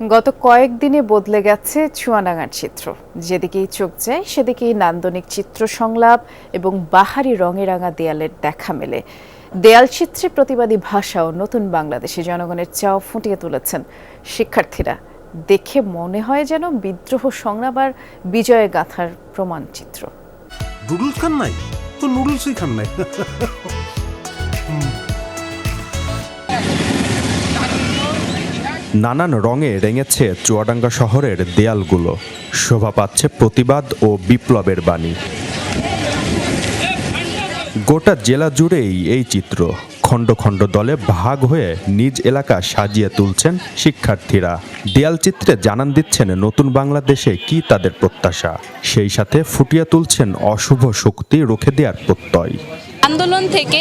গত কয়েকদিনে বদলে গেছে চুয়াডাঙ্গার চিত্র। যেদিকেই চোখ যায় সেদিকেই নান্দনিক চিত্র সংলাপ এবং বাহারি রঙে রাঙা দেয়ালের দেখা মেলে। দেয়াল চিত্রে প্রতিবাদী ভাষা ও নতুন বাংলাদেশে জনগণের চাও ফুটিয়ে তুলেছেন শিক্ষার্থীরা। দেখে মনে হয় যেন বিদ্রোহ সংগ্রাম আর বিজয় গাথার প্রমাণ চিত্র। নুডলস খান নাই তো নুডলসই খান নাই। নানান রঙে রেঙেছে চুয়াডাঙ্গা শহরের দেয়ালগুলো, শোভা পাচ্ছে প্রতিবাদ ও বিপ্লবের বাণী। গোটা জেলা জুড়েই এই চিত্র, খণ্ড খণ্ড দলে ভাগ হয়ে নিজ এলাকা সাজিয়ে তুলছেন শিক্ষার্থীরা। দেয়াল চিত্রে জানান দিচ্ছেন নতুন বাংলাদেশে কি তাদের প্রত্যাশা, সেই সাথে ফুটিয়ে তুলছেন অশুভ শক্তি রুখে দেওয়ার প্রত্যয়। আন্দোলন থেকে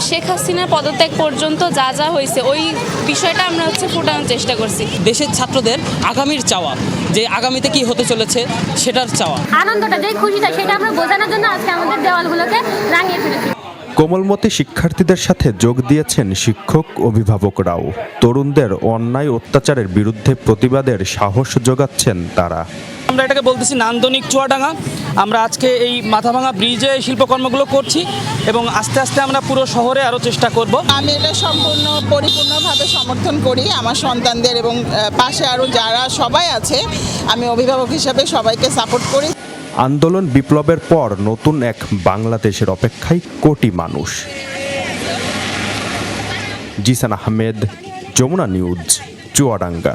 শেখ হাসিনার পদত্যাগ পর্যন্ত যা যা হয়েছে ওই বিষয়টা আমরা ফোটানোর চেষ্টা করছি। দেশের ছাত্রদের আগামীর চাওয়া, যে আগামীতে কি হতে চলেছে সেটার চাওয়া, আনন্দটা যে খুশিটা সেটা আমরা বোঝানোর জন্য আজকে আমাদের দেওয়ালগুলোকে রাঙিয়ে তুলেছি। কোমলমতি শিক্ষার্থীদের সাথে যোগ দিয়েছেন শিক্ষক অভিভাবকরাও। তরুণদের অন্যায় অত্যাচারের বিরুদ্ধে প্রতিবাদের সাহস যোগাচ্ছেন তারা। আমরা এটাকে বলতেছি নান্দনিক চুয়াডাঙ্গা। আমরা আজকে এই মাথাভাঙা ব্রিজে শিল্পকর্মগুলো করছি এবং আস্তে আস্তে আমরা পুরো শহরে আরও চেষ্টা করব। আমি এটা পরিপূর্ণভাবে সমর্থন করি আমার সন্তানদের এবং পাশে আরও যারা সবাই আছে, আমি অভিভাবক হিসাবে সবাইকে সাপোর্ট করি। আন্দোলন বিপ্লবের পর নতুন এক বাংলাদেশের অপেক্ষায় কোটি মানুষ। জিসান আহমেদ, যমুনা নিউজ, চুয়াডাঙ্গা।